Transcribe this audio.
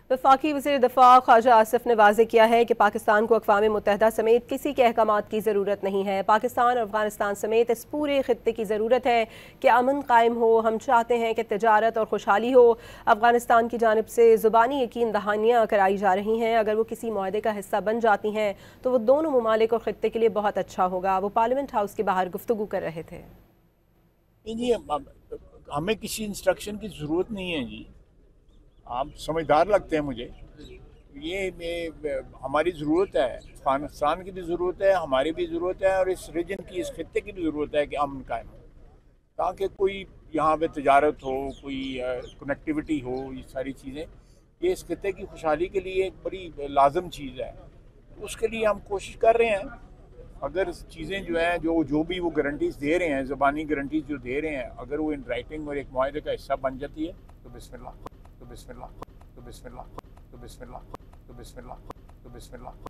वफाकी वज़ीर दफ़ा ख्वाजा आसिफ ने वाज़ेह किया है कि पाकिस्तान को अक़वाम मुत्तहिदा समेत किसी के अहकामात की ज़रूरत नहीं है। पाकिस्तान और अफ़गानिस्तान समेत इस पूरे ख़ित्ते की ज़रूरत है कि अमन कायम हो। हम चाहते हैं कि तजारत और खुशहाली हो। अफ़गानिस्तान की जानिब से ज़ुबानी यकीन दहानियाँ कराई जा रही हैं। अगर वो किसी मुआहदे का हिस्सा बन जाती हैं तो वो दोनों ममालिक और ख़ित्ते के लिए बहुत अच्छा होगा। वो पार्लियामेंट हाउस के बाहर गुफ्तगू कर रहे थे। जी, हमें किसी इंस्ट्रक्शन की ज़रूरत नहीं है जी। आप समझदार लगते हैं मुझे। ये हमारी ज़रूरत है, अफ़गानिस्तान की भी ज़रूरत है, हमारी भी ज़रूरत है और इस रीजन की, इस खत्ते की भी ज़रूरत है कि अमन कायम हो, ताकि कोई यहाँ पे तजारत हो, कोई कनेक्टिविटी हो, ये सारी चीज़ें, ये इस खत्ते की खुशहाली के लिए एक बड़ी लाजम चीज़ है। उसके लिए हम कोशिश कर रहे हैं। अगर चीज़ें जो हैं, जो भी वो गारंटीज़ दे रहे हैं, ज़बानी गारंटीज़ जो दे रहे हैं, अगर वो इन राइटिंग और एक मुआहदे का हिस्सा बन जाती है तो बिस्मिल्लाह, तो बिस्मिल्लाह, तो बिस्मिल्लाह, तो बिस्मिल्लाह, तो बिस्मिल्लाह, तो बिस्मिल्लाह।